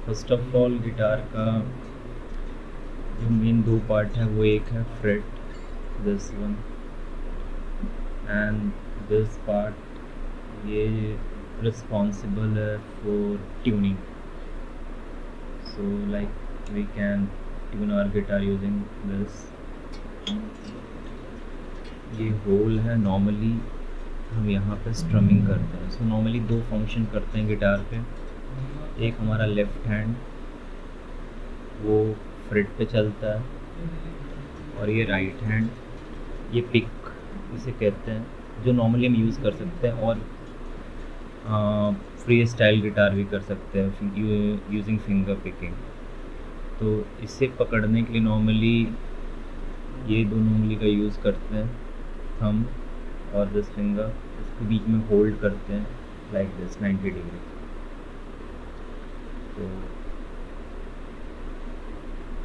First of all guitar का जो main दो पार्ट है वो एक है fret, this one, and this part ये रिस्पॉन्सिबल है for tuning. So like we can tune our guitar using this. ये होल है. नॉर्मली हम यहाँ पे स्ट्रमिंग करते हैं. सो नॉर्मली दो फंक्शन करते हैं गिटार पे. एक हमारा लेफ़्ट हैंड वो फ्रेट पे चलता है, और ये राइट हैंड ये पिक इसे कहते हैं, जो नॉर्मली हम यूज़ कर सकते हैं और फ्री स्टाइल गिटार भी कर सकते हैं यूजिंग फिंगर पिकिंग. तो इसे पकड़ने के लिए नॉर्मली ये दोनों उंगली का यूज़ करते हैं, थंब और दिस फिंगर. इसके बीच में होल्ड करते हैं लाइक दिस 90 डिग्री. तो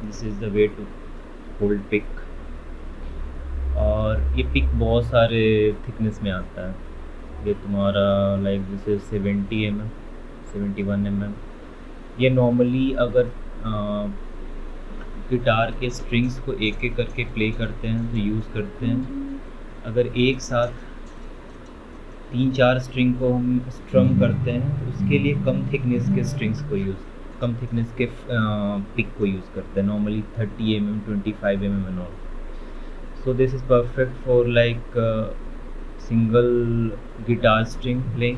this is the way to hold pick. और ये पिक बहुत सारे थिकनेस में आता है. ये तुम्हारा like this is 70 mm, 71 mm. ये नॉर्मली अगर गिटार के स्ट्रिंग्स को एक एक करके प्ले करते हैं तो यूज़ करते हैं. अगर एक साथ 3-4 स्ट्रिंग को हम स्ट्रम करते हैं तो उसके लिए कम थिकनेस के स्ट्रिंग्स को कम थिकनेस के पिक को यूज़ करते हैं, normally 30 mm, 25 mm and all. So this is perfect for like single guitar string playing.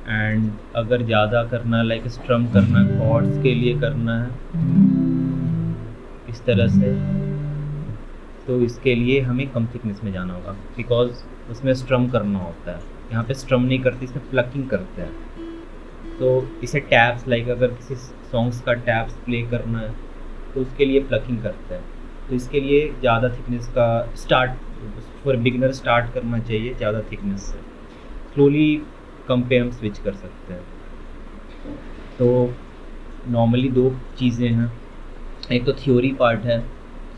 And अगर ज़्यादा करना लाइक स्ट्रम करना, कॉर्ड्स के लिए करना है इस तरह से, तो इसके लिए हमें कम थिकनेस में जाना होगा, बिकॉज उसमें स्ट्रम करना होता है. यहाँ पे स्ट्रम नहीं करते, इसमें प्लकिंग करते हैं. तो इसे टैप्स लाइक अगर किसी सॉन्ग्स का टैप्स प्ले करना है तो उसके लिए प्लकिंग करते हैं. तो इसके लिए ज़्यादा थिकनेस का स्टार्ट फॉर बिगिनर स्टार्ट करना चाहिए ज़्यादा थिकनेस से. स्लोली कम पे हम स्विच कर सकते हैं. तो नॉर्मली दो चीज़ें हैं. एक तो थ्योरी पार्ट है.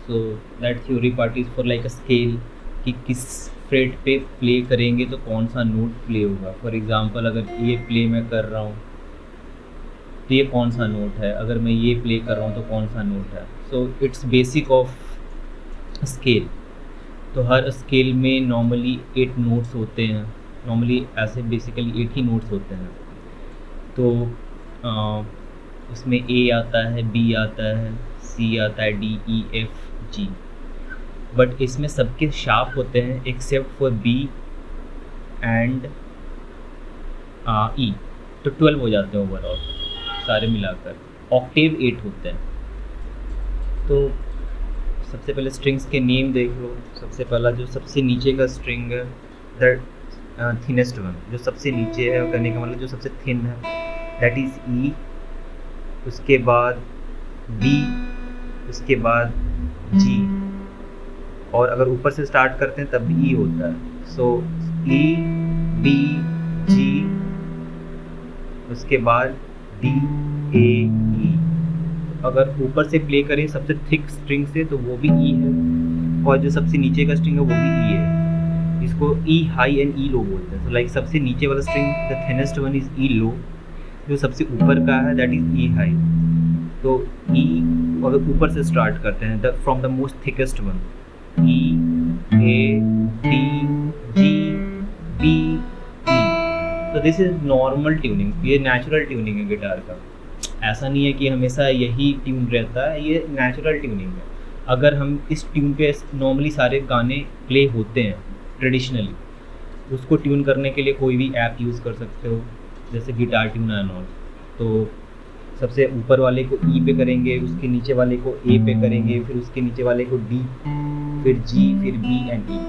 So that theory part is for like a scale, कि किस फ्रेट पे प्ले करेंगे तो कौन सा नोट प्ले होगा. फॉर एग्जांपल अगर ये प्ले मैं कर रहा हूँ तो ये कौन सा नोट है, अगर मैं ये प्ले कर रहा हूँ तो कौन सा नोट है. So it's basic of scale. तो हर स्केल में नॉर्मली 8 नोट्स होते हैं. नॉर्मली ऐसे बेसिकली 8 ही नोट्स होते हैं. तो उसमें ए आता है, बी आता है, सी आता है, D, E, F, G. But इसमें सबके शार्प होते हैं except for B and E. तो 12 हो जाते हैं ओवरऑल सारे मिलाकर. ऑक्टेव 8 होते हैं. तो सबसे पहले स्ट्रिंग्स के नेम देख लो. सबसे पहला जो सबसे नीचे का स्ट्रिंग है, दैट थिनेस्ट वन, जो सबसे नीचे है, करने का मतलब जो सबसे थिन है, दैट इज़ ई. उसके बाद बी, उसके बाद जी, और अगर ऊपर से स्टार्ट करते हैं तब भी ई होता है. सो ई, बी, जी, उसके बाद डी, ए, ई. अगर ऊपर से प्ले करें सबसे थिक स्ट्रिंग से तो वो भी ई है, और जो सबसे नीचे का स्ट्रिंग है वो भी ई है. इसको ई हाई एंड ई लो बोलते हैं. तो लाइक सबसे नीचे वाला string the thinnest one is E low, जो सबसे ऊपर का है दैट इज़ ई हाई. तो ई अगर ऊपर से स्टार्ट करते हैं from the most thickest one, E, A, D, G, B, E. तो दिस इज़ नॉर्मल ट्यूनिंग. ये नेचुरल ट्यूनिंग है गिटार का. ऐसा नहीं है कि हमेशा यही ट्यून रहता है, ये नेचुरल ट्यूनिंग है. अगर हम इस ट्यून पे नॉर्मली सारे गाने प्ले होते हैं ट्रेडिशनली, उसको ट्यून करने के लिए कोई भी ऐप यूज़ कर सकते हो, जैसे गिटार ट्यूनर एंड ऑल. तो सबसे ऊपर वाले को ई पे करेंगे, उसके नीचे वाले को ए पे करेंगे, फिर उसके नीचे वाले को डी, फिर जी, फिर बी एंड ई.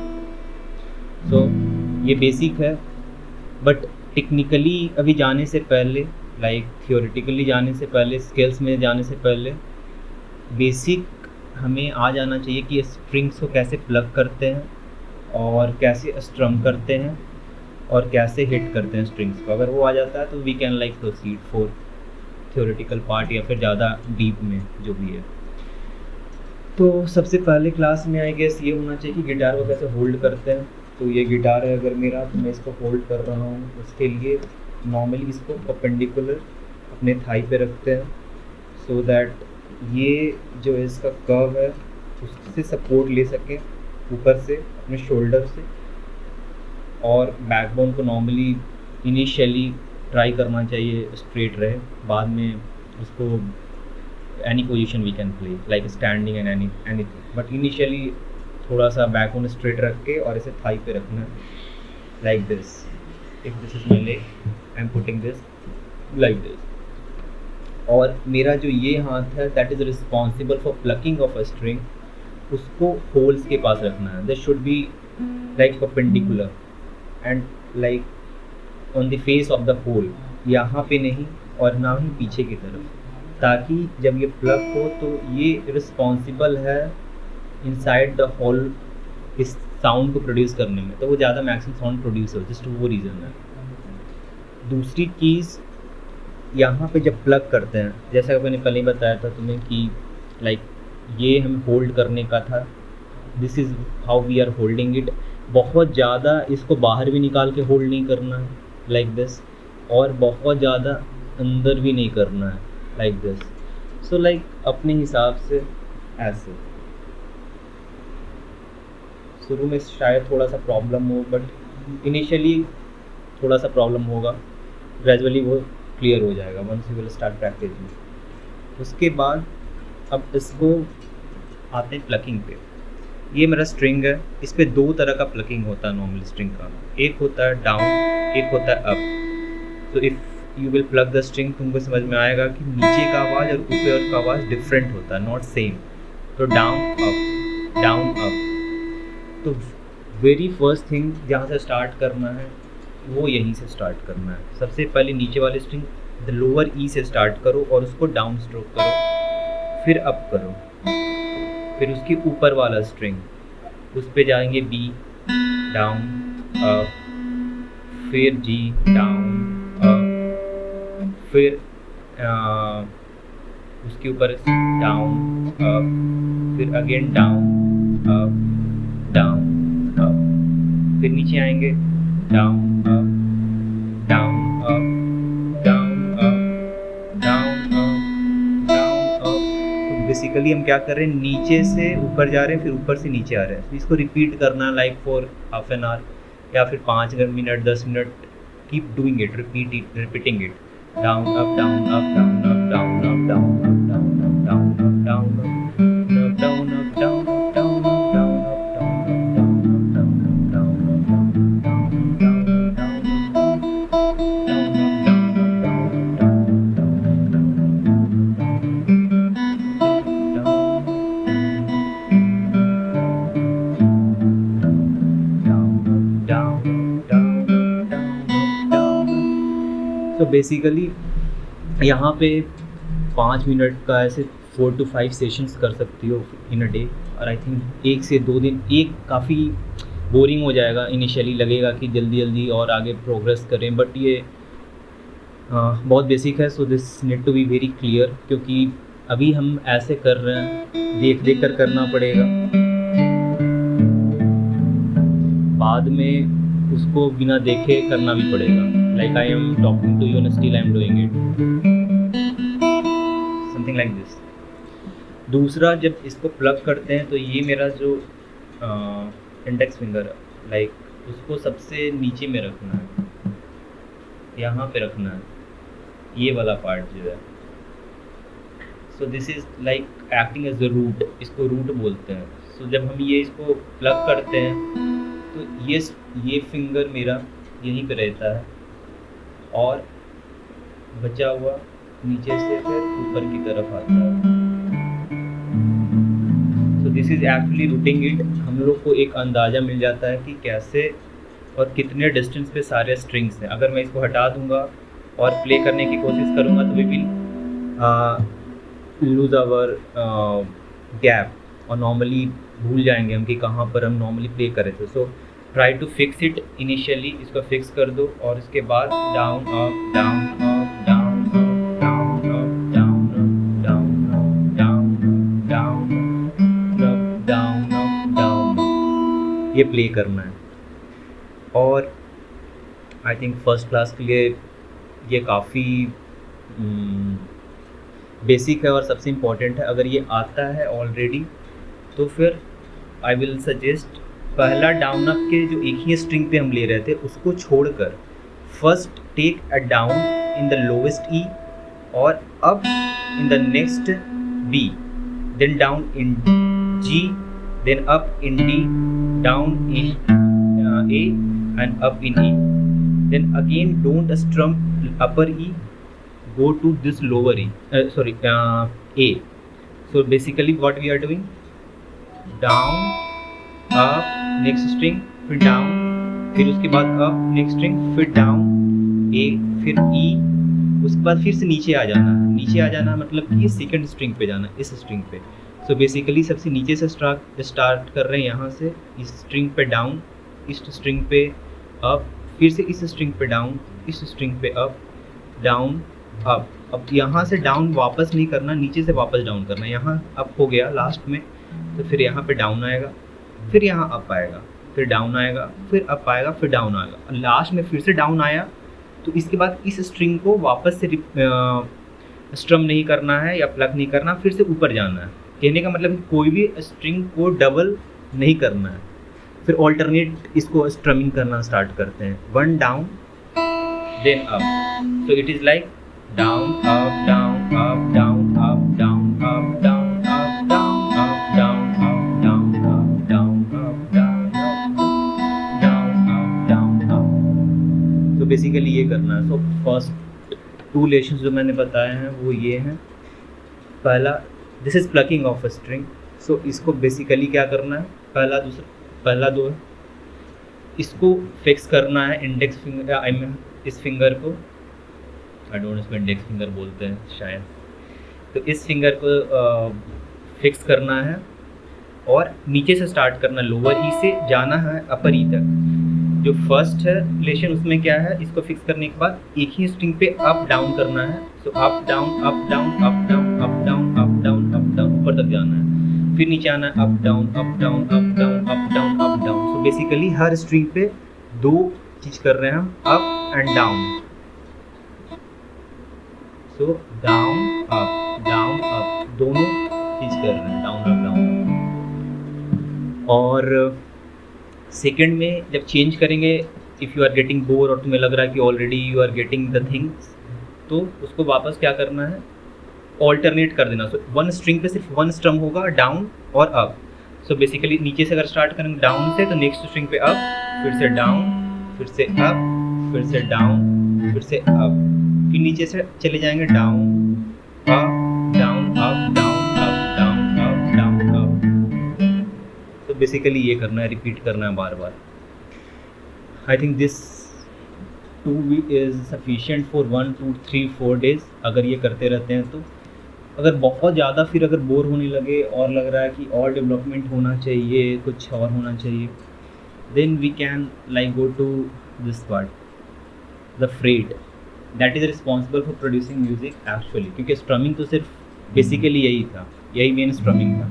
सो ये बेसिक है. बट टेक्निकली अभी जाने से पहले, लाइक थियोरेटिकली जाने से पहले, स्केल्स में जाने से पहले, बेसिक हमें आ जाना चाहिए कि स्ट्रिंग्स को कैसे प्लग करते हैं और कैसे स्ट्रम करते हैं और कैसे हिट करते हैं स्ट्रिंग्स को. अगर वो आ जाता है तो we can like proceed for theoretical part या फिर ज़्यादा डीप में जो भी है. तो सबसे पहले क्लास में आई गेस ये होना चाहिए कि गिटार को कैसे होल्ड करते हैं. तो ये गिटार है अगर मेरा, तो मैं इसको होल्ड कर रहा हूँ. उसके लिए नॉर्मली इसको परपेंडिकुलर अपने थाई पे रखते हैं सो दैट ये जो इसका कर्व है उससे सपोर्ट ले सके ऊपर से अपने शोल्डर से। और बैकबोन को नॉर्मली इनिशियली ट्राई करना चाहिए स्ट्रेट रहे, बाद में उसको any position we can play like standing and anything, but initially थोड़ा सा बैकबोन स्ट्रेट रख के और इसे थाई पे रखना है like this. If this is my leg I am putting this like this. और मेरा जो ये हाथ है that is responsible for plucking of a string, उसको होल्स के पास रखना है। This should be like perpendicular and like on the face of the hole, यहाँ पे नहीं और ना ही पीछे की तरफ, ताकि जब ये प्लग हो तो ये रिस्पॉन्सिबल है इनसाइड द होल इस साउंड को प्रोड्यूस करने में, तो वो ज़्यादा मैक्सिमम साउंड प्रोड्यूस हो, जस्ट वो रीज़न है। दूसरी चीज़, यहाँ पे जब प्लग करते हैं, जैसा कि मैंने पहले ही बताया था तुम्हें कि लाइक ये हम होल्ड करने का था, this is how we are holding it. बहुत ज़्यादा इसको बाहर भी निकाल के होल्ड नहीं करना है लाइक दिस, और बहुत ज़्यादा अंदर भी नहीं करना है लाइक दिस। सो लाइक अपने हिसाब से ऐसे। शुरू में शायद थोड़ा सा प्रॉब्लम हो, बट इनिशियली थोड़ा सा प्रॉब्लम होगा, ग्रेजुअली वो क्लियर हो जाएगा once you will start practicing. उसके बाद अब इसको आते हैं प्लकिंग पे। ये मेरा स्ट्रिंग है, इस पे दो तरह का प्लकिंग होता है नॉर्मल स्ट्रिंग का, एक होता है डाउन, एक होता है अप। तो if you will plug the string, तुमको समझ में आएगा कि नीचे का आवाज़ और ऊपर का आवाज़ डिफरेंट होता है, नॉट सेम। तो डाउन अप, डाउन अप। तो वेरी फर्स्ट थिंग जहाँ से स्टार्ट करना है वो यहीं से स्टार्ट करना है। सबसे पहले नीचे वाले स्ट्रिंग द लोअर ई से स्टार्ट करो और उसको डाउन स्ट्रोक करो, फिर अप करो, फिर उसके ऊपर वाला स्ट्रिंग उस पे जाएंगे बी डाउन अप, फिर जी डाउन अप, फिर उसके ऊपर डाउन अप, फिर again down up, down up, फिर नीचे आएंगे down up, down up, down up, down up, down up. तो बेसिकली हम क्या कर रहे हैं, नीचे से ऊपर जा रहे हैं, फिर ऊपर से नीचे आ रहे हैं। तो इसको रिपीट करना like for half an hour या फिर 5 minute 10 minute, keep doing it, repeating it, down up, down up, down up, down up, down up, down up, down up, down up, down up, down up, down up, तो basically यहाँ पे 5 minute का ऐसे 4 to 5 sessions कर सकती हो इन a day. और I think 1 से 2 दिन, एक काफ़ी बोरिंग हो जाएगा, इनिशियली लगेगा कि जल्दी जल्दी और आगे प्रोग्रेस करें, बट ये बहुत बेसिक है। So this need to be very clear, क्योंकि अभी हम ऐसे कर रहे हैं, देख देख कर करना पड़ेगा, बाद में उसको बिना देखे करना भी पड़ेगा। Like I am talking to you and still I am doing it, something like this। दूसरा, जब इसको प्लग करते हैं तो ये मेरा जो इंडेक्स फिंगर है, लाइक उसको सबसे नीचे में रखना है, यहाँ पे रखना है, ये वाला पार्ट जो है। So this is like acting as a root, इसको रूट बोलते हैं। सो जब हम ये इसको प्लग करते हैं तो ये फिंगर मेरा यहीं पे रहता है और बचा हुआ नीचे से फिर ऊपर की तरफ आता है। So this is actually routing it. हम लोग को एक अंदाज़ा मिल जाता है कि कैसे और कितने डिस्टेंस पे सारे स्ट्रिंग्स हैं। अगर मैं इसको हटा दूंगा और प्ले करने की कोशिश करूंगा तो we will lose our gap, और नॉर्मली भूल जाएंगे हम कि कहाँ पर हम नॉर्मली प्ले कर रहे थे। So try to fix it initially, इसको फिक्स कर दो और इसके बाद down up, down up, down up, down up, down up, down up, down up, down up, down up, down up, ये प्ले करना है। और आई थिंक फर्स्ट क्लास के लिए ये काफ़ी बेसिक है और सबसे इम्पॉर्टेंट है। अगर ये आता है ऑलरेडी तो फिर आई विल सजेस्ट पहला डाउन अप के जो एक ही स्ट्रिंग पे हम ले रहे थे उसको छोड़कर first take a down in the lowest E और up in the next B, then down in G, then up in D, down in A and up in E. Then again don't strum upper E, go to this lower E, A. So basically what we are doing, down, up, next string, फिर down, फिर उसके बाद up, next string, फिर down, A, फिर E, उसके बाद फिर से नीचे आ जाना मतलब कि सेकंड स्ट्रिंग पे जाना, इस स्ट्रिंग पे। सो बेसिकली सबसे नीचे से स्टार्ट कर रहे हैं, यहाँ से इस स्ट्रिंग पे डाउन, इस स्ट्रिंग पे अप, फिर से इस स्ट्रिंग पे डाउन, इस स्ट्रिंग पे अप, डाउन, अप। अब यहाँ से डाउन वापस नहीं करना, नीचे से वापस डाउन करना। यहाँ अप हो गया लास्ट में, तो फिर यहाँ पे डाउन आएगा, फिर यहाँ अप आएगा, फिर डाउन आएगा, फिर अप आएगा, फिर डाउन आएगा, लास्ट में फिर से डाउन आया। तो इसके बाद इस स्ट्रिंग को वापस से स्ट्रम नहीं करना है या प्लग नहीं करना, फिर से ऊपर जाना है। कहने का मतलब कोई भी स्ट्रिंग को डबल नहीं करना है, फिर ऑल्टरनेट इसको स्ट्रमिंग करना स्टार्ट करते हैं। One down then up, so it is like down up down up down up down up down up down up down up down up down up down down up down up. तो basically ये करना है। So first to lesions जो मैंने बताए हैं वो ये हैं। पहला, this is plucking of a string. So इसको बेसिकली क्या करना है, पहला दो है, इसको फिक्स करना है इंडेक्स फिंगर, आई मीन इस फिंगर को, आई डोंट नो इसको इंडेक्स फिंगर बोलते हैं शायद, तो इस फिंगर को फिक्स करना है और नीचे से स्टार्ट करना, लोअर ई से जाना है अपर ई तक। जो फर्स्ट है रिलेशन उसमें क्या है, इसको फिक्स करने के बाद एक ही स्ट्रिंग पे अप डाउन करना है। So up down up down up down up down up down up down, ऊपर तक जाना है, फिर नीचे आना है, up down up down up down up down up down. So basically हर स्ट्रिंग पे दो चीज कर रहे हैं हम, up and down. So down up दोनों चीज कर रहे हैं, डाउन अप डाउन। और सेकंड में जब चेंज करेंगे, if you are getting bore और तुम्हें लग रहा है कि already you are getting the things, तो उसको वापस क्या करना है, ऑल्टरनेट कर देना। सो वन स्ट्रिंग पे सिर्फ वन स्ट्रम होगा, डाउन और अप। सो बेसिकली नीचे से अगर स्टार्ट करेंगे डाउन से, तो नेक्स्ट स्ट्रिंग पे अप, फिर से डाउन, फिर से अप, फिर से डाउन, फिर से अप, फिर नीचे से चले जाएंगे down up down up down up down up down up. तो बेसिकली ये करना है, रिपीट करना है बार बार। I think this 2 is sufficient for 1 2 3 4 days. अगर ये करते रहते हैं तो, अगर बहुत ज़्यादा फिर अगर बोर होने लगे और लग रहा है कि और डेवलपमेंट होना चाहिए, कुछ और होना चाहिए, then we can like go to this part, the fret that is responsible for producing music actually. क्योंकि स्ट्रमिंग तो सिर्फ बेसिकली यही था, यही मेन स्ट्रमिंग था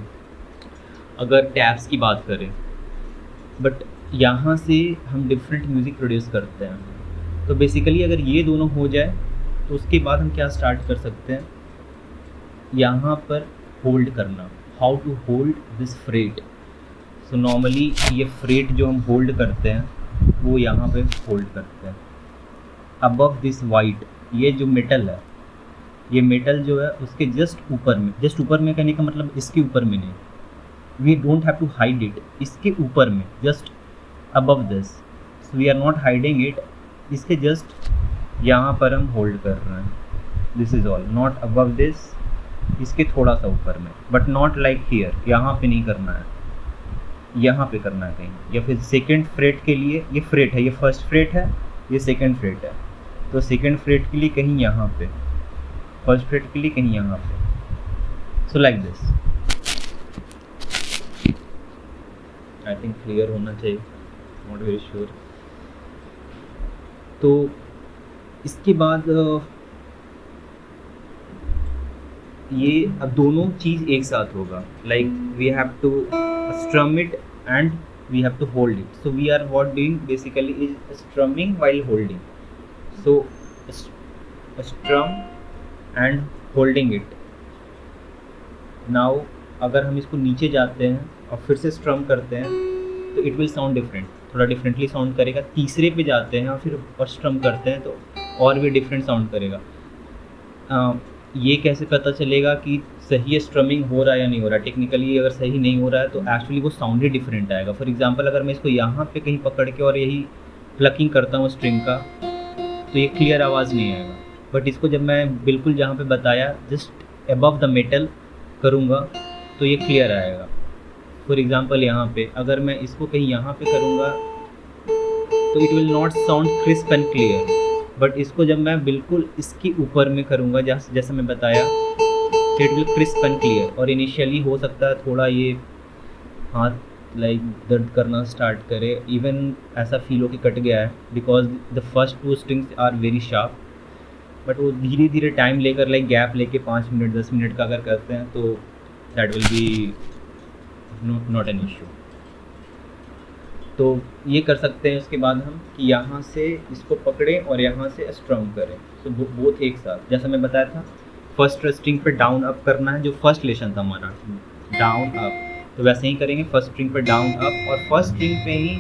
अगर टैब्स की बात करें, बट यहाँ से हम डिफरेंट म्यूज़िक प्रोड्यूस करते हैं। तो बेसिकली अगर ये दोनों हो जाए तो उसके बाद हम क्या स्टार्ट कर सकते हैं, यहाँ पर होल्ड करना, how to hold this fret. So normally ये फ्रेट जो हम होल्ड करते हैं वो यहाँ पे होल्ड करते हैं अबव दिस वाइट। ये जो मेटल है, ये मेटल जो है उसके जस्ट ऊपर में कहने का मतलब इसके ऊपर में नहीं, we don't have to hide it, इसके ऊपर में, just above this. So we are not hiding it, इसके जस्ट यहाँ पर हम होल्ड कर रहे हैं। This is all, not above this, इसके थोड़ा सा ऊपर में, बट नॉट लाइक हियर, यहाँ पे नहीं करना है, यहाँ पे करना है कहीं। या फिर सेकेंड फ्रेट के लिए ये फ्रेट है, ये फर्स्ट फ्रेट है, ये सेकेंड फ्रेट है, तो सेकेंड फ्रेट के लिए कहीं यहाँ पे, फर्स्ट फ्रेट के लिए कहीं यहाँ पे। So like this. I think clear होना चाहिए, नॉट वेरी श्योर। तो इसके बाद ये अब दोनों चीज़ एक साथ होगा, like we have to strum it and we have to hold it. So we are what doing basically is strumming while holding. So strum and holding it. Now अगर हम इसको नीचे जाते हैं और फिर से स्ट्रम करते हैं तो इट विल साउंड डिफरेंट, थोड़ा डिफरेंटली साउंड करेगा। तीसरे पे जाते हैं और फिर और स्ट्रम करते हैं तो और भी डिफरेंट साउंड करेगा। ये कैसे पता चलेगा कि सही है स्ट्रमिंग हो रहा है या नहीं हो रहा है? टेक्निकली अगर सही नहीं हो रहा है तो एक्चुअली वो साउंड ही डिफरेंट आएगा। फॉर एग्जांपल अगर मैं इसको यहाँ पे कहीं पकड़ के और यही प्लकिंग करता हूँ स्ट्रिंग का तो ये क्लियर आवाज़ नहीं आएगा। बट इसको जब मैं बिल्कुल जहाँ पे बताया जस्ट अबव द मेटल करूँगा तो ये क्लियर आएगा। फॉर एग्जांपल यहाँ पे अगर मैं इसको कहीं यहाँ पे करूँगा तो it will not sound crisp and clear. But इसको जब मैं बिल्कुल इसके ऊपर में करूँगा जैसे मैं बताया तो it will crisp and clear. और इनिशियली हो सकता है थोड़ा ये हाथ लाइक दर्द करना स्टार्ट करे, इवन ऐसा फील हो कि कट गया है, because the first 2 strings are very sharp. But वो धीरे धीरे टाइम लेकर लाइक गैप लेके 5 मिनट 10 मिनट का अगर करते हैं तो that will be not an issue. तो ये कर सकते हैं। उसके बाद हम कि यहाँ से इसको पकड़ें और यहाँ से स्ट्रम करें, तो बोथ एक साथ। जैसा मैं बताया था फर्स्ट स्ट्रिंग पे डाउन अप करना है, जो फर्स्ट लेशन था हमारा डाउन अप, तो वैसे ही करेंगे। फर्स्ट स्ट्रिंग पे डाउन अप और फर्स्ट स्ट्रिंग पे ही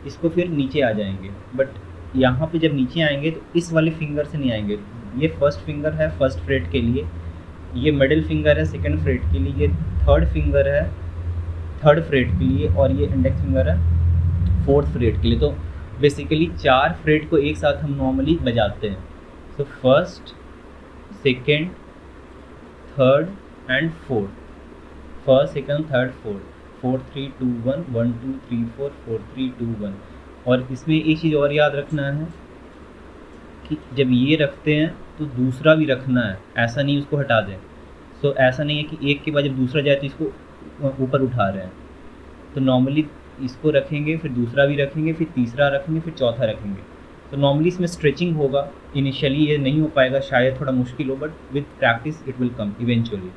इसको फिर नीचे आ जाएंगे। बट यहाँ पे जब नीचे आएंगे तो इस वाले फिंगर से नहीं आएंगे। ये फर्स्ट फिंगर है फर्स्ट फ्रेट के लिए, ये मिडिल फिंगर है सेकंड फ्रेट के लिए, ये थर्ड फिंगर है थर्ड फ्रेट के लिए और ये इंडेक्स फिंगर है फोर्थ फ्रेट के लिए। तो बेसिकली 4 फ्रेट को एक साथ हम नॉर्मली बजाते हैं। So first second third and fourth, first second third fourth, 4 3 2 1 1 2 3 4 4 3 2 1। और इसमें एक चीज़ और याद रखना है कि जब ये रखते हैं तो दूसरा भी रखना है, ऐसा नहीं उसको हटा दें। सो ऐसा नहीं है कि एक के बाद जब दूसरा जाए तो इसको ऊपर उठा रहे हैं। तो नॉर्मली इसको रखेंगे फिर दूसरा भी रखेंगे फिर तीसरा रखेंगे फिर चौथा रखेंगे। तो नॉर्मली इसमें स्ट्रेचिंग होगा, इनिशियली ये नहीं हो पाएगा, शायद थोड़ा मुश्किल हो, but with practice it will come eventually.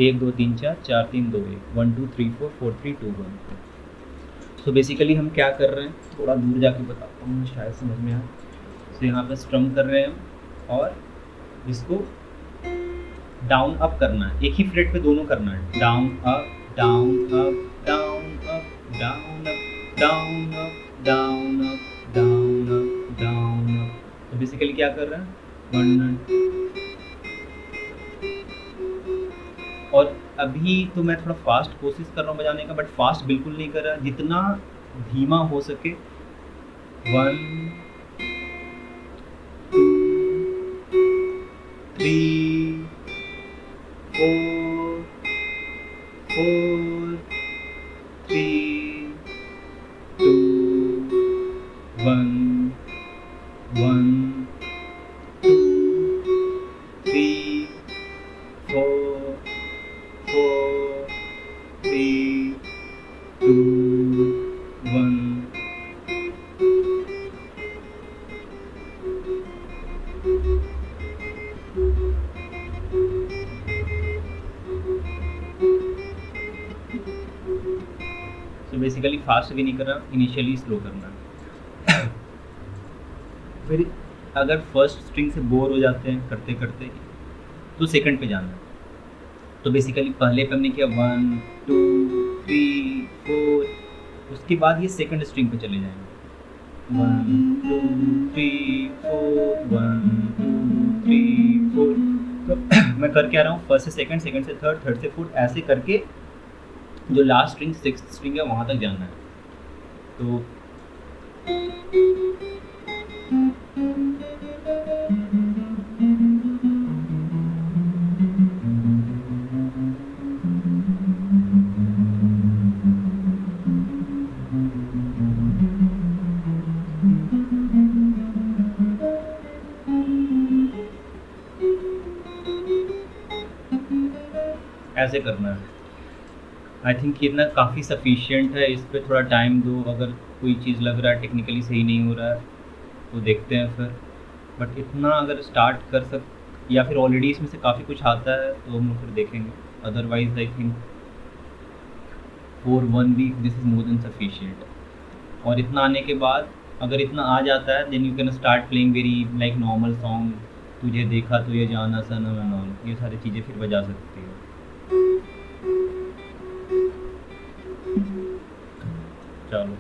1 2 3 4 4 3 2 1 1 2 3 4 4 3 2 1। So basically हम क्या कर रहे हैं, थोड़ा दूर जाके बताता हूँ शायद समझ में आए। सो यहाँ पे स्ट्रम कर रहे हैं हम और इसको डाउन अप करना है, एक ही फ्रेट पे दोनों करना है, down up down up down up down up down up down up down up down up. तो बेसिकली क्या कर रहे हैं और अभी तो मैं थोड़ा फास्ट कोशिश कर रहा हूँ बजाने का, बट फास्ट बिल्कुल नहीं कर रहा, जितना धीमा हो सके। 1 2 3 4 4 3 2 1 1 2 3 4 4 3 2 1। तो बेसिकली फास्ट भी नहीं करना, इनिशियली स्लो करना। फिर अगर फर्स्ट स्ट्रिंग से बोर हो जाते हैं करते करते तो सेकंड पे जाना है। तो बेसिकली पहले पे हमने किया 1 2 3 4, उसके बाद ये सेकंड स्ट्रिंग पे चले जाएंगे 1 2 3 4 1 2 3 4। तो मैं कर क्या रहा हूँ, फर्स्ट से सेकंड, सेकंड से थर्ड, थर्ड से फोर्थ, ऐसे करके जो लास्ट स्ट्रिंग सिक्स्थ स्ट्रिंग है वहाँ तक जाना है। तो ऐसे करना है। आई थिंक इतना काफ़ी सफिशिएंट है, इस पर थोड़ा टाइम दो। अगर कोई चीज़ लग रहा है टेक्निकली सही नहीं हो रहा है तो देखते हैं फिर, बट इतना अगर स्टार्ट कर सक या फिर ऑलरेडी इसमें से काफ़ी कुछ आता है तो हम लोग फिर देखेंगे। Otherwise I think for 1 week this is more than sufficient. और इतना आने के बाद अगर इतना आ जाता है then you can start playing very like normal song, तुझे देखा तो ये जाना सनम एंड ऑल, ये सारी चीज़ें फिर बजा सकती हो। चलो।